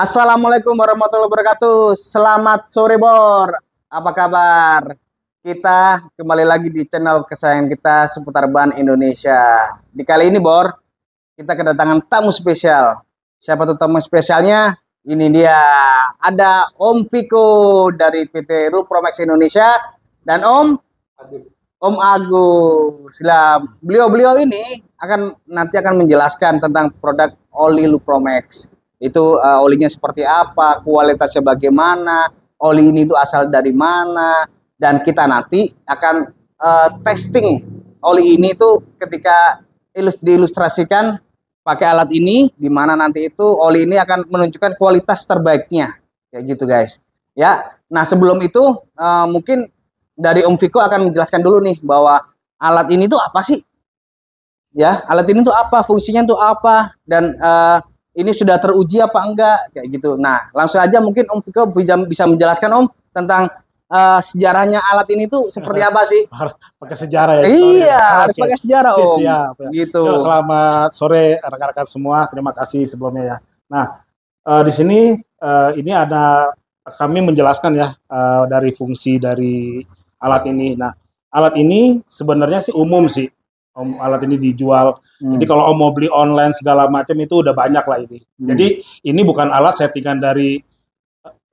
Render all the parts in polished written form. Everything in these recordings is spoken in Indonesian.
Assalamualaikum warahmatullahi wabarakatuh. Selamat sore, Bor. Apa kabar? Kita kembali lagi di channel kesayangan kita seputar ban Indonesia. Di kali ini, Bor, kita kedatangan tamu spesial. Siapa tuh tamu spesialnya? Ini dia. Ada Om Viko dari PT Lupromex Indonesia dan Om Agus. Beliau ini nanti akan menjelaskan tentang produk oli Lupromex. Itu olinya seperti apa, kualitasnya bagaimana, oli ini itu asal dari mana, dan kita nanti akan testing oli ini itu ketika diilustrasikan pakai alat ini, di mana nanti itu oli ini akan menunjukkan kualitas terbaiknya, kayak gitu guys. Ya, nah sebelum itu mungkin dari Om Viko akan menjelaskan dulu nih bahwa alat ini tuh apa sih? Ya, alat ini tuh apa, fungsinya tuh apa, dan ini sudah teruji apa enggak, kayak gitu. Nah, langsung aja mungkin Om Viko bisa menjelaskan Om tentang sejarahnya alat ini tuh seperti apa sih? Pakai sejarah ya? Iya, harus pakai sejarah Om. Siap, ya. Gitu. Yo, selamat sore rekan-rekan semua. Terima kasih sebelumnya ya. Nah, di sini ini ada kami menjelaskan ya dari fungsi dari alat ini. Nah, alat ini sebenarnya sih umum sih. Alat ini dijual. Jadi kalau Om mau beli online segala macam itu udah banyak lah ini. Jadi ini bukan alat settingan dari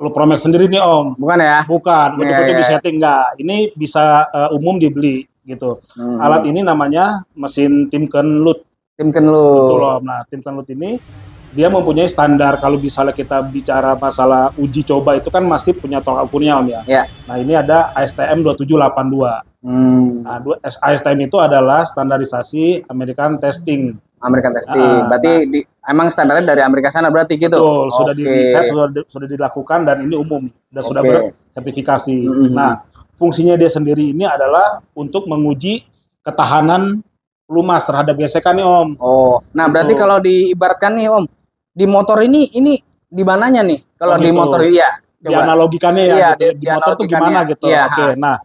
Lupromex sendiri nih Om. Bukan ya? Bukan. Betul-betul disetting enggak. Ini bisa umum dibeli gitu. Alat ini namanya mesin Timkenlut. Betul Om. Nah, Timkenlut ini dia mempunyai standar. Kalau misalnya kita bicara masalah uji coba itu kan pasti punya tolak ukurnya Om ya. Nah, ini ada ASTM 2782. Nah, ASTM itu adalah standarisasi American Testing. Berarti emang standarnya dari Amerika sana berarti gitu. Betul, sudah di-riset, sudah dilakukan dan ini umum dan sudah bersertifikasi. Nah, fungsinya dia sendiri ini adalah untuk menguji ketahanan pelumas terhadap gesekan nih Om. Nah berarti kalau diibaratkan nih Om, di motor ini di mananya nih? Kalau di motor iya. Dianalogikannya ya, gitu. Di motor tuh gimana gitu. Oke, nah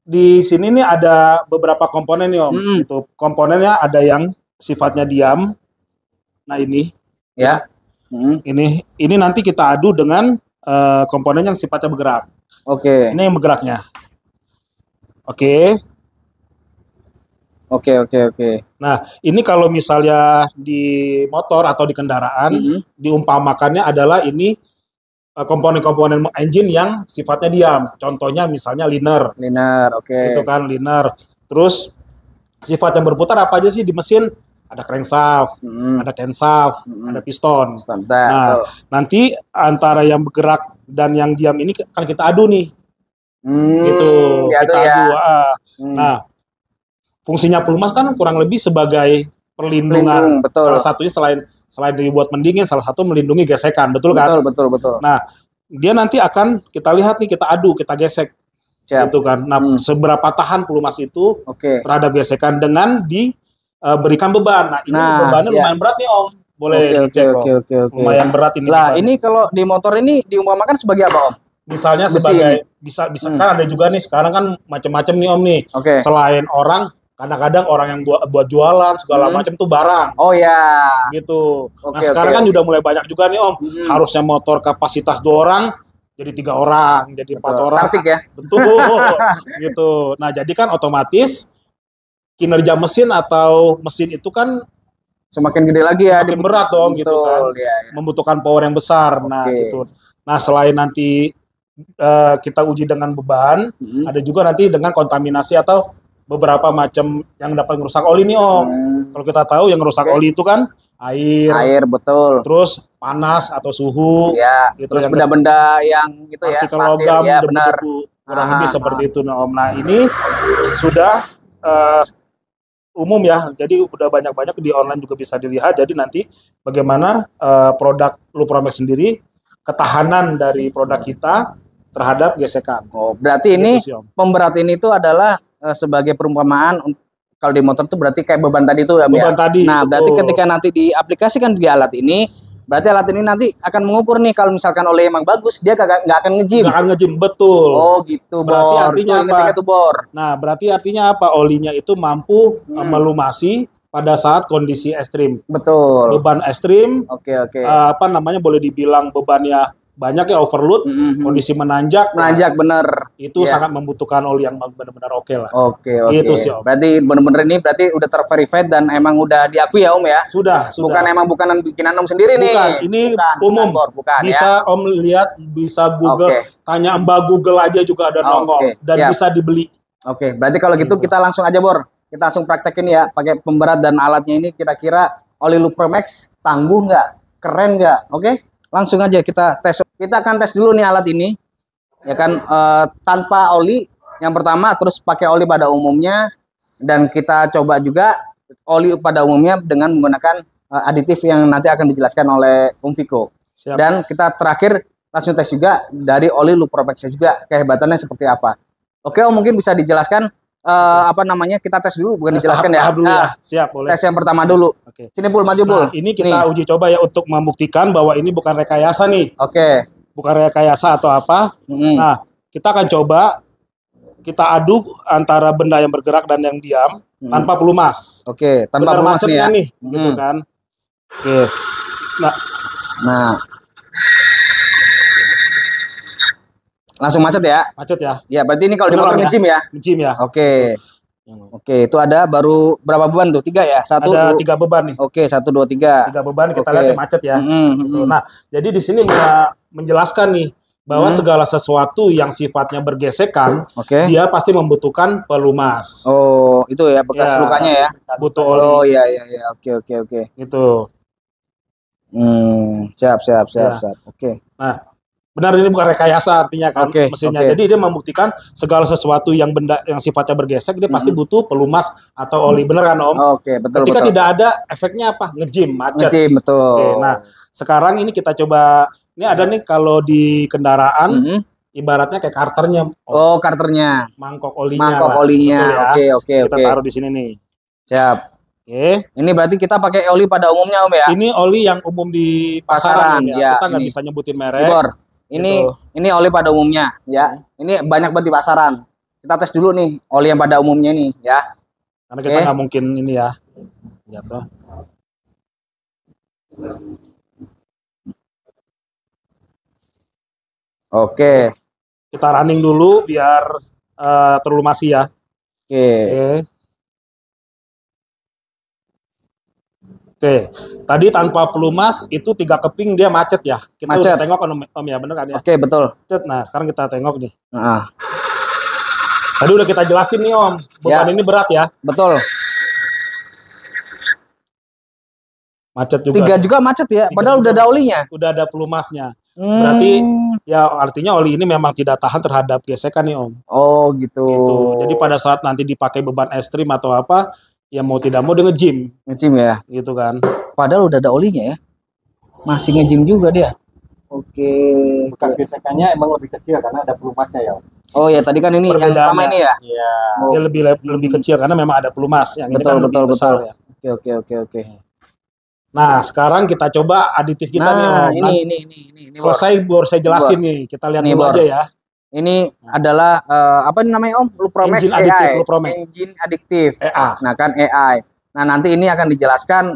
di sini nih ada beberapa komponen nih Om. Gitu. Komponennya ada yang sifatnya diam. Nah ini, ya. Ini nanti kita adu dengan komponen yang sifatnya bergerak. Ini yang bergeraknya. Oke. Nah, ini kalau misalnya di motor atau di kendaraan, diumpamakannya adalah ini komponen-komponen engine yang sifatnya diam. Contohnya misalnya liner. Itu kan liner. Terus sifat yang berputar apa aja sih di mesin? Ada crankshaft, ada camshaft, ada piston. Nah, nanti antara yang bergerak dan yang diam ini kan kita adu nih. Gitu. Kita adu. Nah, fungsinya pelumas kan kurang lebih sebagai perlindungan. Salah satunya selain dibuat mendingin, salah satu melindungi gesekan, betul kan? Betul. Nah, dia nanti akan kita lihat nih, kita adu, kita gesek, gitu kan? Nah, seberapa tahan pelumas itu terhadap gesekan dengan diberikan beban. Nah, ini bebannya lumayan berat nih Om, boleh dicek Om. Lumayan berat ini. Lah, ini kalau di motor ini diumpamakan sebagai apa Om? Misalnya sebagai bisa kan ada juga nih sekarang kan macam-macam nih Om nih. Selain orang. Kadang-kadang orang yang buat jualan segala macam tuh barang. Gitu. Nah sekarang kan udah mulai banyak juga nih Om. Harusnya motor kapasitas 2 orang jadi 3 orang, jadi 4 orang. Taktik ya. Betul. Gitu. Nah jadi kan otomatis kinerja mesin atau mesin itu kan semakin gede lagi ya. Semakin berat dong gitu kan. Membutuhkan power yang besar. Nah gitu. Nah selain nanti kita uji dengan beban, ada juga nanti dengan kontaminasi atau beberapa macam yang dapat merusak oli nih Om. Kalau kita tahu yang merusak oli itu kan air, betul. Terus panas atau suhu, gitu. Terus benda-benda yang gitu ya, partikel logam, kurang lebih seperti itu nah Om. Nah ini sudah umum ya, jadi udah banyak-banyak di online juga bisa dilihat. Jadi nanti bagaimana produk Lupromex sendiri, ketahanan dari produk kita terhadap gesekan. Berarti gitu ini pemberat ini itu adalah sebagai perumpamaan kalau di motor itu berarti kayak beban tadi itu ya. Nah, berarti ketika nanti diaplikasikan di alat ini, berarti alat ini nanti akan mengukur nih kalau misalkan oleh emang bagus, dia nggak akan ngejim. Nggak akan ngejim, betul. Gitu, berarti Bor. Artinya apa? Itu, Bor. Nah, berarti artinya apa? Olinya itu mampu melumasi pada saat kondisi ekstrim. Betul. Beban ekstrim, Oke. apa namanya, boleh dibilang bebannya banyak ya, overload, kondisi menanjak, bener. itu sangat membutuhkan oli yang benar-benar oke lah. Oke. Gitu sih, Om. Berarti bener-bener ini berarti udah terverified dan emang udah diakui ya Om ya? Sudah. Bukan bikinan Om sendiri nih. Bukan, ini umum. Bukan, bisa ya? Om lihat, bisa Google, tanya Mbak Google aja juga ada nongol dan bisa dibeli. Oke, berarti kalau gitu kita langsung aja Bor. Kita langsung praktekin ya, pakai pemberat dan alatnya ini kira-kira oli Lupromax tangguh nggak? Keren nggak? Oke? Langsung aja kita tes. Kita akan tes dulu nih alat ini, ya kan, tanpa oli yang pertama, terus pakai oli pada umumnya, dan kita coba juga oli pada umumnya dengan menggunakan aditif yang nanti akan dijelaskan oleh Om Viko. Siap. Dan kita terakhir langsung tes juga dari oli Lupromax juga, kehebatannya seperti apa. Oke Om, mungkin bisa dijelaskan apa namanya, kita tes dulu, bukan dijelaskan ya. Dulu ya. Siap, boleh. Tes yang pertama dulu. Oke. Sini Pul, maju Pul. Ini kita uji coba ya untuk membuktikan bahwa ini bukan rekayasa nih. Oke. Bukan rekayasa atau apa. Nah, kita akan coba kita aduk antara benda yang bergerak dan yang diam tanpa pelumas. Oke, tanpa pelumas nih ya. Gitu kan. Oke. Nah. Langsung macet ya? Macet ya. Ya, berarti ini kalau di motor ngejim ya? Ngejim ya. Oke. Oke, itu ada baru berapa beban tuh? 3 ya? Ada 3 beban nih. Oke, 1, 2, 3. 3 beban, kita lihat macet ya. Nah, jadi di sini menjelaskan nih bahwa segala sesuatu yang sifatnya bergesekan, dia pasti membutuhkan pelumas. Oh, itu ya bekas lukanya ya? Butuh oli. Oh, iya. Oke. Gitu. Siap. Oke. Nah, benar, ini bukan rekayasa artinya kan mesinnya. Jadi dia membuktikan segala sesuatu yang benda yang sifatnya bergesek dia pasti butuh pelumas atau oli. Bener kan Om? Oke, betul. Ketika tidak ada, efeknya apa? Ngejim, macet. Ngejim, betul. Oke, nah sekarang ini kita coba, ini ada nih kalau di kendaraan ibaratnya kayak karternya. Oh, karternya. Mangkok olinya. Oke. Kita taruh di sini nih. Siap. Oke. Ini berarti kita pakai oli pada umumnya Om ya? Ini oli yang umum di pasaran ya. Kita nggak bisa nyebutin merek. Ini oli pada umumnya ya. Ini banyak banget di pasaran. Kita tes dulu nih oli yang pada umumnya nih ya. Karena kita nggak mungkin ini ya. Jatuh. Oke. Kita running dulu biar terlumasi ya. Oke, tadi tanpa pelumas itu 3 keping dia macet ya. Kita udah tengok Om ya, bener kan ya? Oke, betul. Nah, sekarang kita tengok nih. Tadi udah kita jelasin nih Om, beban ini berat ya. Betul. Macet juga. 3 juga macet ya, padahal udah ada olinya. Udah ada pelumasnya. Berarti ya artinya oli ini memang tidak tahan terhadap gesekan nih Om. Oh gitu. Jadi pada saat nanti dipakai beban ekstrim atau apa, ya mau tidak mau dia ngejim ya, gitu kan. Padahal udah ada olinya ya, masih ngejim juga dia. Oke. Bekas gesekannya emang lebih kecil karena ada pelumasnya ya. Oh ya, tadi kan ini yang pertama ini ya. Iya. Dia lebih kecil karena memang ada pelumas. Yang betul, ini kan lebih besar ya. Oke. Nah, sekarang kita coba aditif kita nih Om. Ini selesai baru saya jelasin nih. Kita lihat dulu aja ya. Ini adalah apa namanya Om? Lupromax Engine AI. Lupromax. Engine adiktif. EA. Nah kan AI. Nah nanti ini akan dijelaskan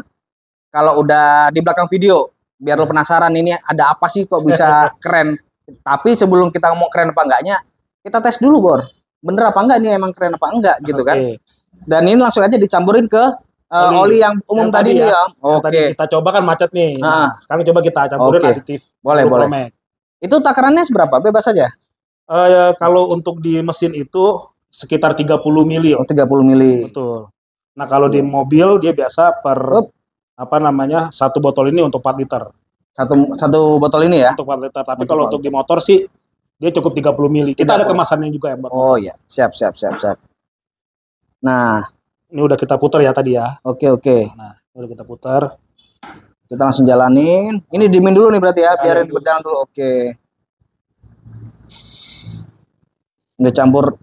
kalau udah di belakang video. Biar lo penasaran ini ada apa sih kok bisa keren. Tapi sebelum kita ngomong keren apa enggaknya, kita tes dulu Bor. Bener apa enggak nih emang keren apa enggak gitu kan. Dan ini langsung aja dicampurin ke oli yang umum yang tadi nih ya. Oke. Kita coba kan macet nih. Nah, sekarang coba kita campurin aditif. Boleh. Itu takarannya seberapa? Bebas aja. Kalau untuk di mesin itu sekitar 30 mili. 30 mili. Betul. Nah, kalau di mobil dia biasa per satu botol ini untuk 4 liter. Satu botol ini ya? Untuk 4 liter. Tapi kalau untuk di motor sih dia cukup 30 mili. Kita ada kemasannya juga ya, Mbak. Oh iya, siap. Nah, ini udah kita putar ya tadi ya. Oke. Nah, udah kita putar. Kita langsung jalanin. Ini dimin dulu nih berarti ya, biarin berjalan dulu. Oke. Udah campur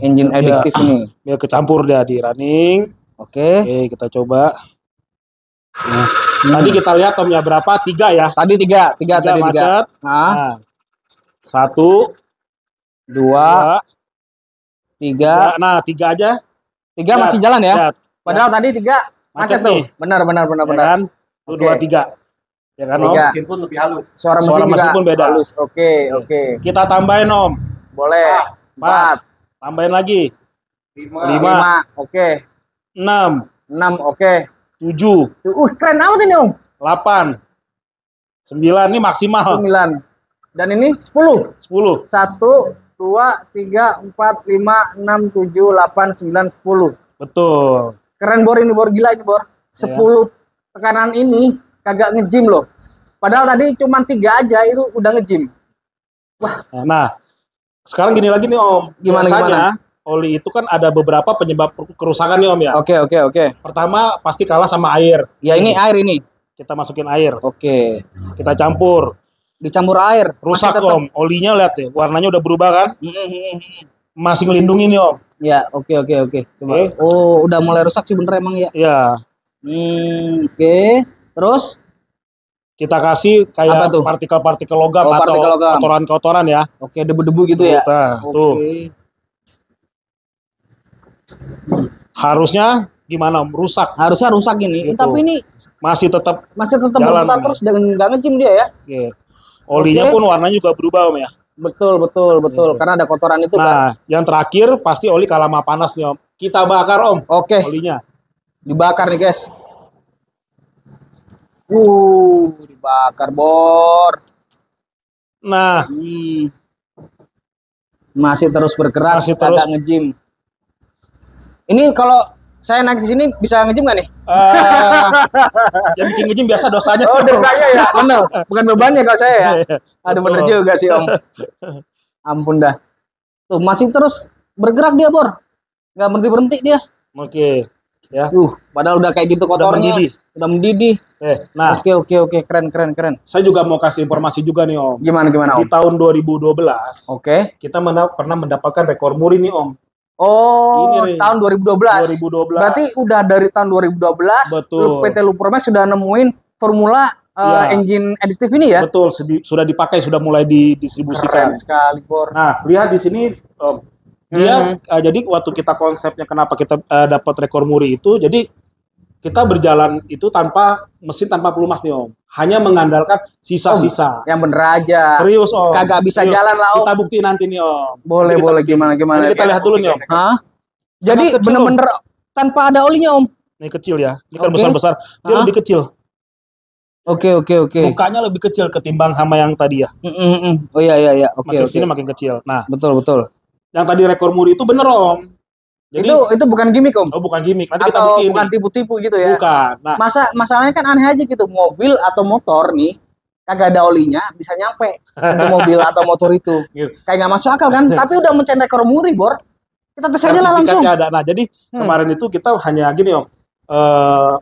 engine adiktif ini. Biar kecampur dia di running. Oke, kita coba. Nah, tadi kita lihat Om ya berapa? 3 ya. Tadi 3 tadi macet. 3. Nah, 1, 2, 3. Nah, 3 aja. 3 masih jalan ya? Padahal tadi 3 Macet nih. tuh. Benar. Ya kan? Tuh, Oke. 2, 3. Ya kan, Om? Tiga. Mesin pun lebih halus. Suara mesin Mesin juga pun beda. halus. Oke. Kita tambahin, Om. Boleh. 4. Tambahin lagi. 5. 5. 5. Oke. 6. 6. Oke. 7. Keren amat ini, Om. 8. 9. Ini maksimal. 9. Dan ini 10. 10. 1, 2, 3, 4, 5, 6, 7, 8, 9, 10. Betul. Keren, Bor, ini, Bor. Gila ini, Bor. 10 tekanan ini kagak nge-gym loh. Padahal tadi cuma 3 aja itu udah nge-gym. Wah. Nah, sekarang gini lagi nih, Om. Biasanya oli itu kan ada beberapa penyebab kerusakan nih, Om ya. Oke. Pertama pasti kalah sama air. Ya ini air ini. Kita masukin air. Oke. Kita campur. Dicampur air. Rusak, Masih tetap- Om. Olinya lihat deh, warnanya udah berubah kan? Masih ngelindungin nih, Om. Ya, oke. Coba. Oke. Oh, udah mulai rusak sih bener emang ya. Ya, Oke. Terus? kita kasih Apa kayak tuh? partikel-partikel logam Oh, atau partikel logam. kotoran-kotoran ya. Oke, debu-debu gitu ya. Nah, tuh. Oke. Harusnya gimana, Om? Rusak. Harusnya rusak ini. Gitu. Tapi ini Masih tetap masih tetap Jalan, berputar Om. terus dan nggak nge-gym dia ya. Oke. Olinya Oke. pun warnanya juga berubah, Om ya. Betul. Gitu. Karena ada kotoran itu kan. Nah, yang terakhir pasti oli kalah sama panas nih, Om. Kita bakar, Om, Oke, olinya. dibakar nih, guys. Dibakar, Bor. Nah, Masih terus bergerak, Masih terus. kagak nge-gym. Ini kalau saya naik di sini bisa nge-gym nggak nih? yang bikin nge-gym biasa dosanya sih. Oh, Om. dosanya ya, bener. Bukan bebannya kalau saya ya. Aduh, Betul. bener juga sih, Om. Ampun dah. Tuh, masih terus bergerak dia, Bor. Nggak berhenti-berhenti dia. Oke, ya. Padahal udah kayak gitu Udah kotornya. mendidih. Udah mendidih. Nah, Oke. Keren. saya juga mau kasih informasi juga nih, Om. Gimana, Di Om? tahun 2012, Oke. kita pernah mendapatkan rekor muri nih, Om. Oh, Ini nih. tahun 2012. 2012. Berarti udah dari tahun 2012, Betul. PT Lupromex sudah nemuin formula Iya. engine additif ini ya? Betul, sudah dipakai, sudah mulai didistribusikan. Keren sekali, Bor. Nah, lihat di sini, Om. Dia jadi waktu kita konsepnya kenapa kita dapat rekor muri itu, jadi kita berjalan itu tanpa mesin, tanpa pelumas nih, Om. Hanya mengandalkan sisa-sisa. Yang bener aja. Serius, Om. Kagak bisa Serius. jalan lah, Om. Kita buktiin nanti nih, Om. Boleh, Nanti kita boleh. buktiin. Gimana? Nanti kita lihat dulu nih, Om. Hah? Jadi Sangat kecil, bener-bener tanpa ada olinya, Om? Ini kecil ya. Ini kan Oke. besar-besar. Dia Hah? lebih kecil. Oke. Mukanya lebih kecil ketimbang sama yang tadi ya. Oh iya. Oke. Makin sini makin kecil. Nah, Betul. yang tadi rekor muri itu bener, Om. Jadi, Itu bukan gimmick, Om? oh, bukan gimmick. Nanti kita Atau buktiin. bukan nih. tipu-tipu gitu ya? Bukan. Nah, Masalahnya kan aneh aja gitu, mobil atau motor nih kagak ada olinya bisa nyampe ke mobil atau motor itu. Gitu. Kayak nggak masuk akal kan? Tapi udah mencetak rekor muri, Bor. Kita tes aja lah langsung. sertifikatnya ada. Nah, jadi kemarin itu kita hanya gini, Om.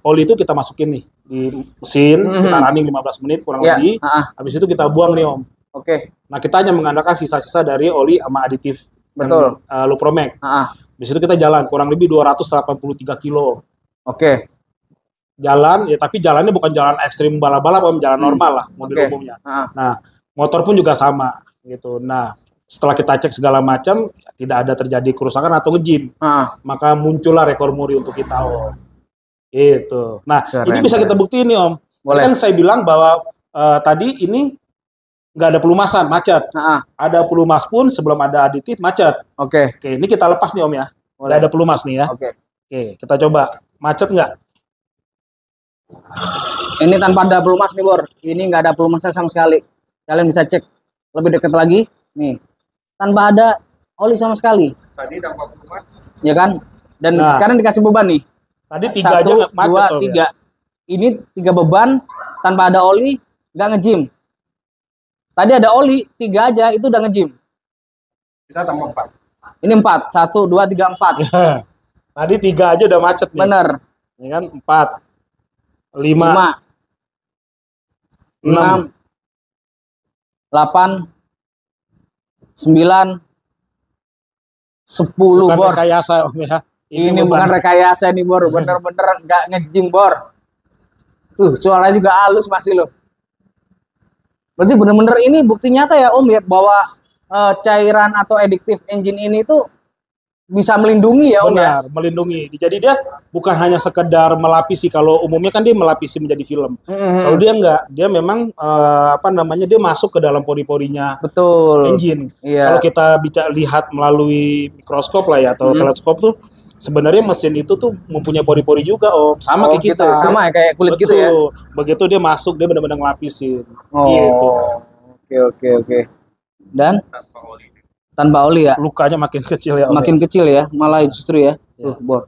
Oli itu kita masukin nih di mesin, kita running 15 menit kurang Ya, lebih. Habis itu kita buang nih, Om. Oke. Nah, kita hanya mengandalkan sisa-sisa dari oli sama aditif. Betul. Lupromex. Habis itu kita jalan kurang lebih 283 kilo. Oke. Jalan ya, tapi jalannya bukan jalan ekstrim balap-balap, Om, jalan normal lah mobil Oke. umumnya. Nah, motor pun juga sama gitu. Nah, setelah kita cek segala macam, tidak ada terjadi kerusakan atau nge-gym. Maka muncullah rekor muri untuk kita, Om. Gitu. Nah, Keren, ini bisa kita buktiin nih, Om. Boleh. Kan saya bilang bahwa tadi ini nggak ada pelumasan, macet. Ada pelumas pun sebelum ada aditif, macet. Oke. Oke, ini kita lepas nih, Om ya. Boleh. Nggak ada pelumas nih ya. Oke. Oke, kita coba. Macet nggak? Ini tanpa ada pelumas nih, Bor. Ini nggak ada pelumasnya sama sekali. Kalian bisa cek lebih dekat lagi. Nih. Tanpa ada oli sama sekali. Tadi dampak pelumas. Ya kan? Dan Nah. sekarang dikasih beban nih. Tadi 3 aja 1, nggak macet, 2, Om, ya. 3. Ini 3 beban tanpa ada oli, nggak nge-gym. Tadi ada oli, 3 aja itu udah nge-gym. Kita tambah 4. Ini 4. 1, 2, 3, 4. Tadi 3 aja udah macet nih. Bener. Ini kan 4, 5, 5, 6, 8, 9, 10, bukan Bor. rekayasa, Om ya. Ini beban. bukan rekayasa nih, Bor. Bener-bener nggak nge-gym, Bor. Tuh, suaranya juga halus masih loh. Berarti bener-bener ini bukti nyata ya, Om ya, bahwa cairan atau addictive engine ini tuh bisa melindungi ya Om ya. Benar, melindungi. Jadi dia bukan hanya sekedar melapisi. Kalau umumnya kan dia melapisi menjadi film. Kalau dia enggak, dia memang dia masuk ke dalam pori-porinya Betul. engine. Iya. Kalau kita bisa lihat melalui mikroskop lah ya atau teleskop tuh, sebenarnya mesin itu tuh mempunyai pori-pori juga Om. Sama kayak gitu. kita. Sama ya kayak kulit gitu ya. Begitu dia masuk, dia benar-benar ngelapisin. Oh. Gitu. Oke. Dan tanpa oli ya. Lukanya makin kecil ya Om. Makin kecil ya, malah justru ya. Tuh, Bor.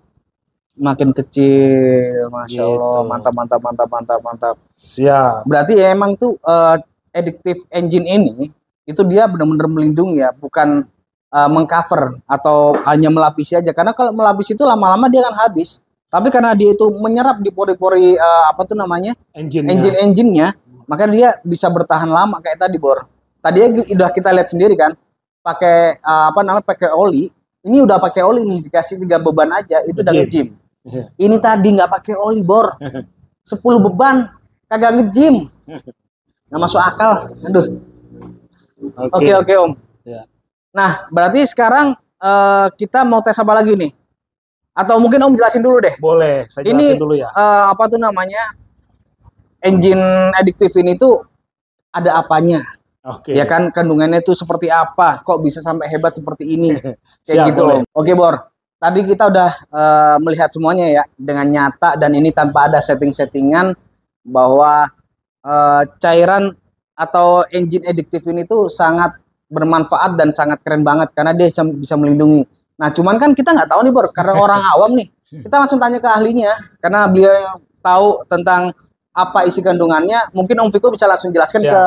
Makin kecil, Masya Allah. Mantap. Siap. Berarti ya emang tuh addictive engine ini itu dia benar-benar melindungi ya, bukan mengcover atau hanya melapisi aja. Karena kalau melapisi itu lama-lama dia akan habis. Tapi karena dia itu menyerap di pori-pori engine-nya, maka dia bisa bertahan lama kayak tadi Bor. Tadi udah kita lihat sendiri kan, pakai pakai oli. Ini udah pakai oli nih, dikasih 3 beban aja itu udah nge-gym. Ini tadi nggak pakai oli Bor. 10 beban kagak nge-gym. Nggak masuk akal. Aduh. Oke Om. Ya. Nah, berarti sekarang kita mau tes apa lagi nih? Atau mungkin Om jelasin dulu deh. Boleh, saya jelasin dulu ya. Engine addictive ini tuh ada apanya? Oke. Ya kan, kandungannya itu seperti apa? Kok bisa sampai hebat seperti ini? Kayak Siap, gitu. boleh. Oke Bor. Tadi kita udah melihat semuanya ya dengan nyata dan ini tanpa ada setting-settingan bahwa cairan atau engine addictive ini tuh sangat bermanfaat dan sangat keren banget karena dia bisa melindungi. Nah, cuman kan kita nggak tahu nih Bor, karena orang awam nih. Kita langsung tanya ke ahlinya karena beliau tahu tentang apa isi kandungannya. Mungkin Om Viko bisa langsung jelaskan ke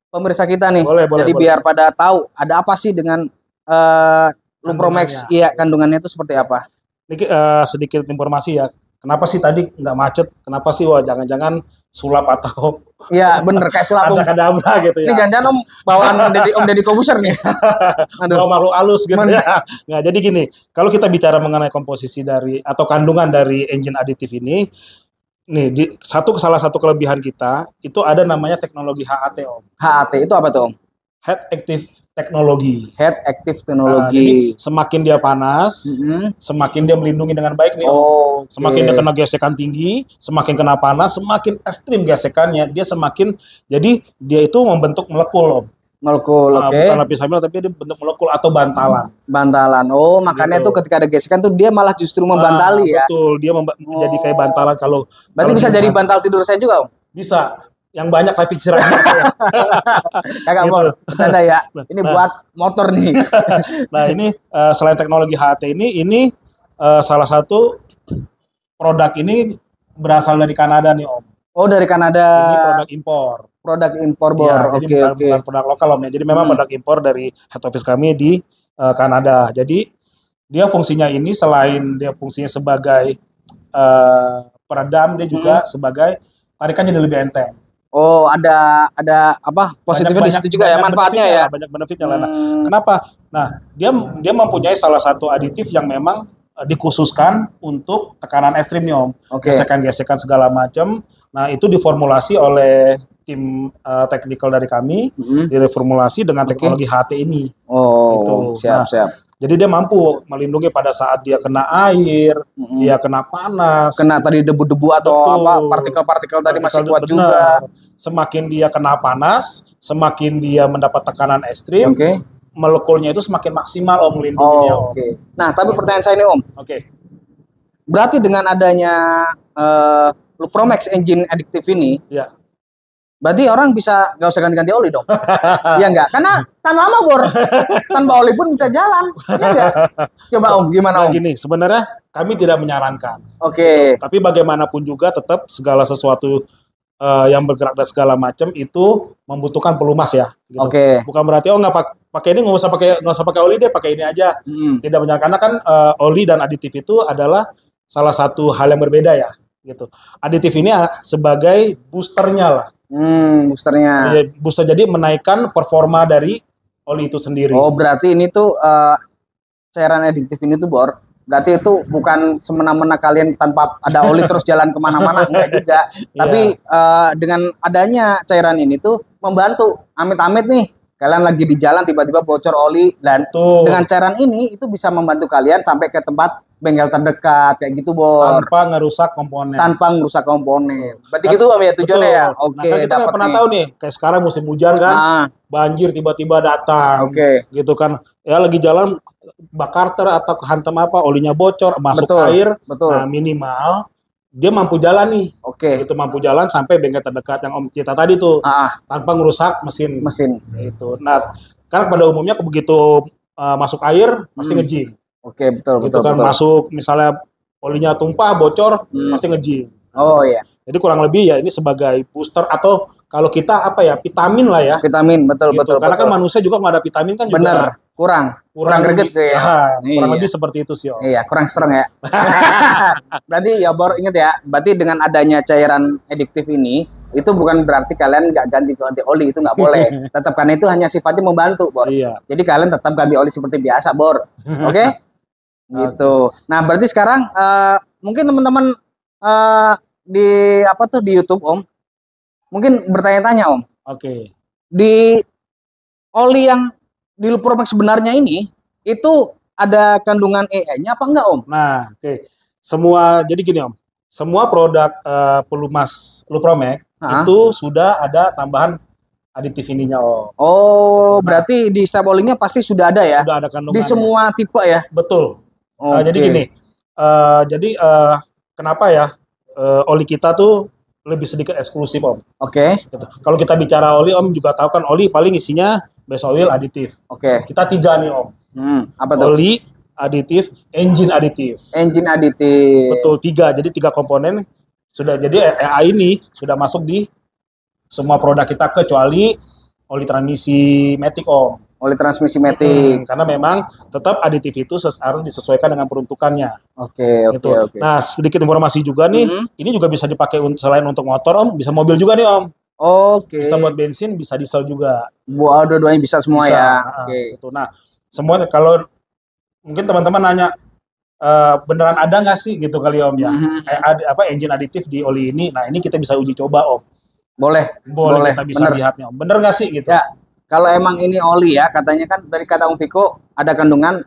pemirsa kita nih. Boleh, jadi biar pada tahu ada apa sih dengan Lupromax, iya kandungannya itu seperti apa. Ini sedikit informasi ya. Kenapa sih tadi nggak macet? Kenapa sih jangan-jangan sulap atau Iya bener kayak sulap Om. Kadabra gitu ya. Ini jangan-jangan Om bawaan Om Deddy Kobuser nih. Bawa makhluk halus gitu ya. Nah, jadi gini, kalau kita bicara mengenai komposisi dari atau kandungan dari engine additive ini, nih salah satu kelebihan kita itu ada namanya teknologi HAT Om. HAT itu apa tuh Om? Head Active Technology. Head Active Technology. Jadi semakin dia panas, semakin dia melindungi dengan baik nih. Semakin dia kena gesekan tinggi, semakin kena panas, semakin ekstrim gesekannya, dia semakin jadi dia itu membentuk molekul Om. Molekul, bukan lapisan tapi dia bentuk molekul atau bantalan. Bantalan. Oh, makanya tuh ketika ada gesekan tuh dia malah justru membantali ya. Betul, dia jadi kayak bantalan kalau. Berarti bisa jadi bantal tidur saya juga Om? Bisa. Yang banyak tapi istirahat. Kagak Bor, bercanda ya. Ini buat motor nih. Nah ini selain teknologi HT ini salah satu produk ini berasal dari Kanada nih Om. Oh dari Kanada. Ini produk impor. Produk impor Bor. Ya, jadi bukan produk lokal Om ya. Jadi memang produk impor dari head office kami di Kanada. Jadi dia fungsinya ini selain dia fungsinya sebagai peredam, dia juga sebagai tarikannya jadi lebih enteng. Oh, ada apa positifnya di situ juga ya manfaatnya ya. Banyak benefitnya lah. Kenapa? Nah, dia mempunyai salah satu aditif yang memang dikhususkan untuk tekanan ekstrim nih Om. Gesekan-gesekan segala macam. Nah, itu diformulasi oleh tim technical dari kami, direformulasi dengan teknologi HT ini. Oh, gitu. Siap. Jadi dia mampu melindungi pada saat dia kena air, dia kena panas, kena tadi debu-debu atau apa partikel-partikel tadi masih kuat juga. Semakin dia kena panas, semakin dia mendapat tekanan ekstrim, molekulnya itu semakin maksimal Om melindunginya Om. Nah, tapi pertanyaan saya ini Om. Berarti dengan adanya Lupromax engine addictive ini, berarti orang bisa nggak usah ganti-ganti oli dong? Iya nggak? Karena tahan lama Bor, tanpa oli pun bisa jalan. Ya, coba Om, gimana Om? Gini, sebenarnya kami tidak menyarankan. Tapi bagaimanapun juga tetap segala sesuatu yang bergerak dan segala macam itu membutuhkan pelumas ya. Gitu. Bukan berarti nggak pakai ini nggak usah pakai oli deh, pakai ini aja. Tidak menyarankan karena kan oli dan aditif itu adalah salah satu hal yang berbeda ya. Gitu. Aditif ini sebagai boosternya lah. Boosternya. Booster jadi menaikkan performa dari oli itu sendiri. Oh, berarti ini tuh cairan adiktif ini tuh Bor. Berarti itu bukan semena-mena kalian tanpa ada oli terus jalan kemana-mana, enggak juga. Tapi dengan adanya cairan ini tuh membantu. Amit-amit nih, Kalian lagi di jalan tiba-tiba bocor oli dan Tuh. dengan cairan ini itu bisa membantu kalian sampai ke tempat bengkel terdekat kayak gitu, Bor. Tanpa ngerusak komponen. Tanpa merusak komponen. Berarti gitu Om ya tujuannya ya. Betul. Oke, Nah, kan kita nggak dapat pernah nih. tahu nih, kayak sekarang musim hujan kan, Ah, banjir tiba-tiba datang, Oke. gitu kan. Ya lagi jalan bakar atau kehantam apa, olinya bocor, masuk Betul, air. betul. Nah, minimal dia mampu jalan nih. Oke. Itu mampu jalan sampai bengkel terdekat yang Om cerita tadi tuh, Ah, tanpa ngerusak mesin. mesin. Itu. Nah, karena pada umumnya begitu masuk air pasti Hmm. ngejim. Oke, betul, Gitu betul, kan, betul. masuk misalnya olinya tumpah, bocor, pasti ngejim. Oh iya, Jadi kurang lebih ya ini sebagai booster atau kalau kita apa ya, vitamin lah ya. vitamin, betul, Gitu. betul, Karena betul. kan manusia juga nggak ada vitamin kan juga Bener, kurang greget lebih- ya. kurang Iya. lebih seperti itu sih Om. Iya, kurang strong ya. Berarti ya Bor, inget ya, berarti dengan adanya cairan ediktif ini, itu bukan berarti kalian nggak ganti oli, itu nggak boleh. Tetap karena itu hanya sifatnya membantu, Bor. Iya. Jadi kalian tetap ganti oli seperti biasa, Bor. Oke? Gitu. Nah, berarti sekarang mungkin teman-teman di apa tuh di YouTube, Om, mungkin bertanya-tanya, Om, Oke. di oli yang di Lupromax sebenarnya ini itu ada kandungan EE-nya apa enggak, Om? Nah, oke. Jadi gini Om, semua produk pelumas Lupromax Hah? itu sudah ada tambahan aditif ininya Om. Oh, berarti di setiap olinya pasti sudah ada ya? Sudah ada Di kandungannya. semua tipe ya? Betul. Jadi Oke. gini, kenapa ya oli kita tuh lebih sedikit eksklusif Om. Oke, Gitu. Kalau kita bicara oli Om juga tahu kan oli paling isinya base oil aditif. oke. Kita 3 nih Om. Apa tuh? Oli aditif, engine aditif. Engine aditif. Betul 3. Jadi 3 komponen sudah, jadi EA ini sudah masuk di semua produk kita kecuali oli transmisi matic Om. Oli transmisi matic. Karena memang tetap aditif itu harus disesuaikan dengan peruntukannya. Oke, Gitu. oke, oke. Nah, sedikit informasi juga nih, ini juga bisa dipakai selain untuk motor Om, bisa mobil juga nih Om. Oke. Bisa buat bensin, bisa diesel juga. Buat dua-duanya bisa semua Bisa. ya. Nah, Oke. gitu. Nah, semuanya kalau mungkin teman-teman nanya beneran ada nggak sih gitu kali Om ya? Engine aditif di oli ini. Nah, ini kita bisa uji coba Om. Boleh. Boleh kita bisa bener. lihatnya Om. Bener nggak sih gitu? Ya, kalau emang ini oli ya, katanya kan dari kata Om Viko ada kandungan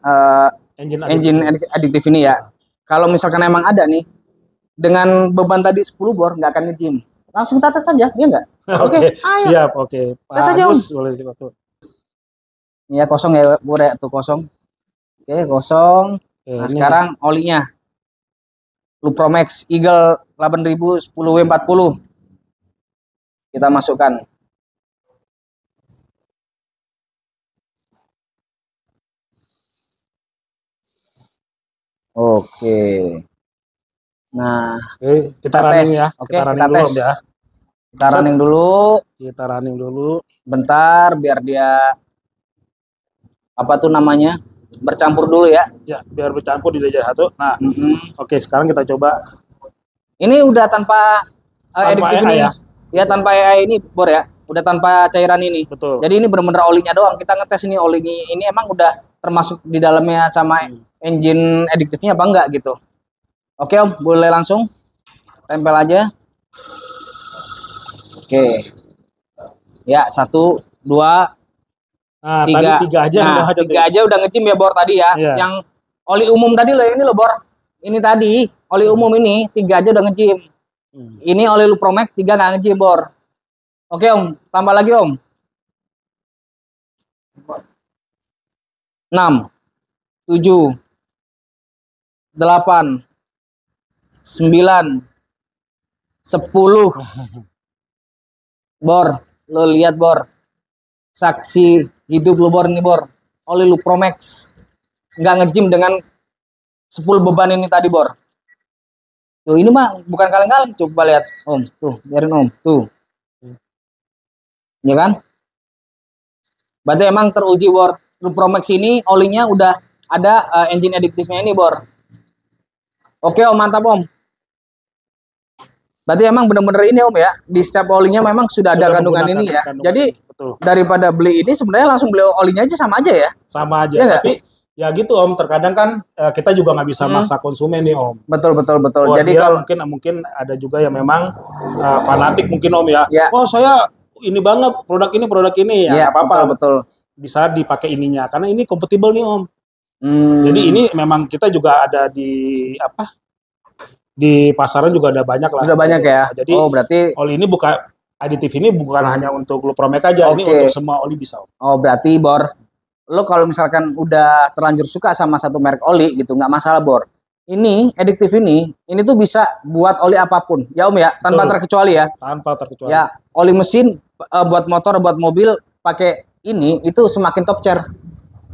engine aditif ini ya. Kalau misalkan emang ada nih, dengan beban tadi 10 bor nggak akan nge-gym. Langsung kita tes saja, iya nggak? Oke, ayo. siap, oke. Tes aja, Om. Bagus, boleh tuh. Ini ya kosong ya, Bor ya, tuh kosong. Oke, kosong. Oke, Nah, ini sekarang olinya. Lupromax Eagle 8000 10W40. Kita masukkan. Oke. Nah, Oke, kita kita running tes. ya. Oke, Kita running kita dulu tes. Om ya. kita running dulu Kita running dulu. bentar biar dia apa tuh namanya? Bercampur dulu ya. Ya, biar bercampur di jadi satu. Nah, Mm-mm. oke, sekarang kita coba. Ini udah tanpa Tanpa additive EA ini ya? ya tanpa EA ini Bor ya. Udah tanpa cairan ini. Betul. Jadi ini bener-bener olinya doang. Kita ngetes ini olinya ini emang udah termasuk di dalamnya sama engine additive-nya apa enggak gitu. Oke Om, boleh langsung tempel aja. Oke. Ya, 1, 2, Nah, 3. tadi 3 aja Nah, udah aja 3 aja udah ngecim ya Bor tadi ya. Iya. Yang oli umum tadi loh, ini loh Bor. Ini tadi oli umum ini 3 aja udah ngecim. Ini oli Lupromax 3 nggak ngecim Bor. Oke Om, tambah lagi Om. 6, 7, 8, 9, 10. Bor, lo lihat Bor. Saksi hidup lo Bor ini Bor. Oli Lupromax. Nggak nge-gym dengan 10 beban ini tadi Bor. Tuh ini mah bukan kaleng-kaleng. Coba lihat Om. Tuh, biarin Om. Tuh. Ya kan? Berarti emang teruji Bor. Lupromax ini olinya udah ada engine additive-nya ini Bor. Oke Om, mantap Om. Berarti emang bener-bener ini Om ya. Di setiap olinya memang sudah ada kandungan ini ya. kandungan Jadi ini, betul. daripada beli ini sebenarnya langsung beli olinya aja sama aja ya. Sama aja. Iya nggak? Tapi ya gitu Om, terkadang kan kita juga nggak bisa maksa konsumen nih Om. Betul betul betul. Buat Jadi dia kalau mungkin ada juga yang memang fanatik mungkin Om ya. Ya. Oh saya ini banget produk ini ya Iya, nggak apa-apa, betul. bisa dipakai ininya karena ini kompatibel nih Om. Hmm. Jadi ini memang kita juga ada di apa? Di pasaran juga ada banyak lah. Sudah banyak ya. Jadi berarti oli ini bukan aditif ini bukan hanya untuk Lupromek aja, ini untuk semua oli bisa. Berarti Bor, lo kalau misalkan udah terlanjur suka sama satu merek oli gitu, nggak masalah Bor. Ini adiktif ini tuh bisa buat oli apapun, ya Om ya, tanpa terkecuali ya. Tanpa terkecuali. Ya, oli mesin buat motor, buat mobil pakai ini itu semakin top chair.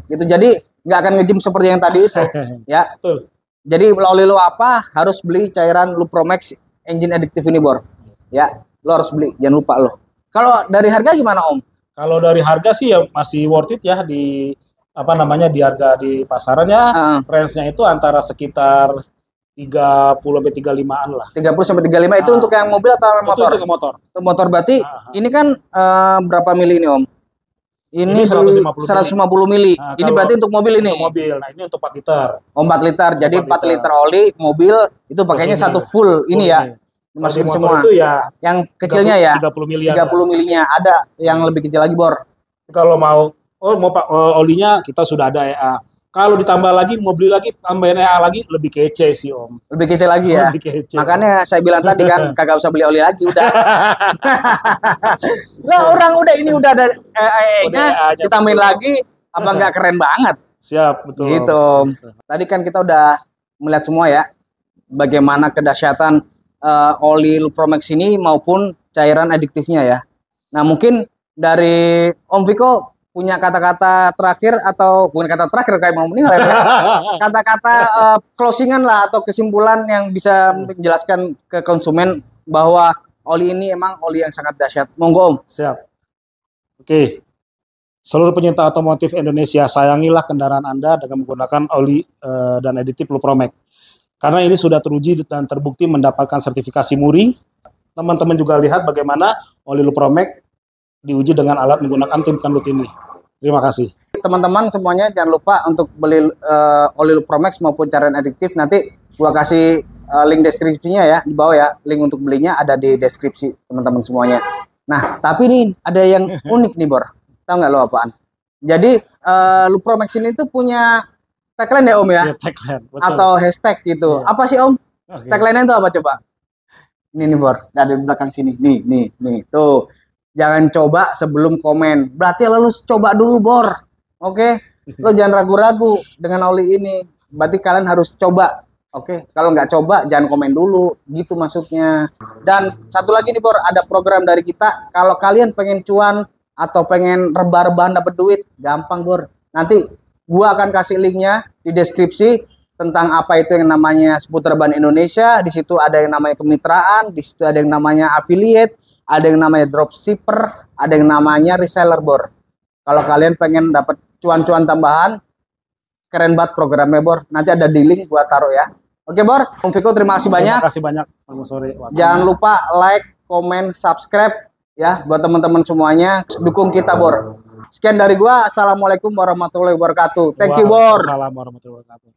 Gitu. Jadi nggak akan ngejim seperti yang tadi itu, ya. Betul. Jadi oli lo apa harus beli cairan Lupromex engine adiktif ini Bor. Ya, lo harus beli, jangan lupa lo. Kalau dari harga gimana Om? Kalau dari harga sih ya masih worth it ya di apa namanya di harga di pasarannya, range-nya itu antara sekitar 30 sampai 35-an lah. 30 sampai 35 itu untuk yang mobil atau motor? Itu untuk motor. Untuk motor berarti ini kan berapa mili ini Om? Ini 150 mili. Nah, ini berarti untuk mobil ini. Untuk mobil. Nah, ini untuk 4 liter. 4 liter. Jadi 4 liter oli mobil itu pakainya satu full ini ya. Dimasukin semua. Itu ya yang kecilnya 30 miliar. 30 milinya. Ada yang lebih kecil lagi Bor. Kalau mau olinya kita sudah ada EA. Kalau ditambah lagi mau beli lagi tambahin EA lagi lebih kece sih Om. Lebih kece lagi ya. Lebih kece. Makanya saya bilang tadi kan kagak usah beli oli lagi udah. Lah orang udah ini udah ada EA-nya ditambahin lagi apa nggak keren banget? Siap, betul. Gitu. Tadi kan kita udah melihat semua ya bagaimana kedahsyatan oli Lupromex ini maupun cairan adiktifnya ya. Nah, mungkin dari Om Viko punya kata-kata terakhir atau bukan kata terakhir kayak mau meninggal ya. Kata-kata closingan lah atau kesimpulan yang bisa menjelaskan ke konsumen bahwa oli ini emang oli yang sangat dahsyat. Monggo Om. Siap. Oke. Seluruh pencinta otomotif Indonesia, sayangilah kendaraan Anda dengan menggunakan oli dan aditif Lupromek. Karena ini sudah teruji dan terbukti mendapatkan sertifikasi MURI. Teman-teman juga lihat bagaimana oli Lupromek diuji dengan alat menggunakan tim Kenlut ini. Terima kasih. Teman-teman semuanya jangan lupa untuk beli oli Lupromex maupun cairan adiktif. Nanti gua kasih link deskripsinya ya di bawah ya. Link untuk belinya ada di deskripsi teman-teman semuanya. Nah, tapi nih ada yang unik nih Bor. Tahu nggak lo apaan? Jadi Lupromex ini tuh punya tagline ya Om ya? Tagline, betul. Atau hashtag gitu. Apa sih Om? Tagline-nya itu apa coba? Ini nih Bor, ada di belakang sini. Nih. Tuh. Jangan coba sebelum komen. Berarti lo coba dulu Bor. Oke? Lo jangan ragu-ragu dengan oli ini. Berarti kalian harus coba. Oke? Kalau nggak coba jangan komen dulu. Gitu maksudnya. Dan satu lagi nih Bor, ada program dari kita. Kalau kalian pengen cuan atau pengen rebah-rebahan dapat duit, gampang Bor. Nanti gua akan kasih linknya di deskripsi tentang apa itu yang namanya seputar ban Indonesia. Di situ ada yang namanya kemitraan, di situ ada yang namanya affiliate, ada yang namanya dropshipper, ada yang namanya reseller Bor. Kalau kalian pengen dapat cuan-cuan tambahan, keren banget programnya Bor. Nanti ada di link gua taruh ya. Oke Bor, Om Viko terima kasih banyak. Terima kasih banyak. Selamat sore. Jangan lupa like, comment, subscribe ya buat teman-teman semuanya. Dukung kita Bor. Sekian dari gua. Assalamualaikum warahmatullahi wabarakatuh. Thank you Bor. Waalaikumsalam warahmatullahi wabarakatuh.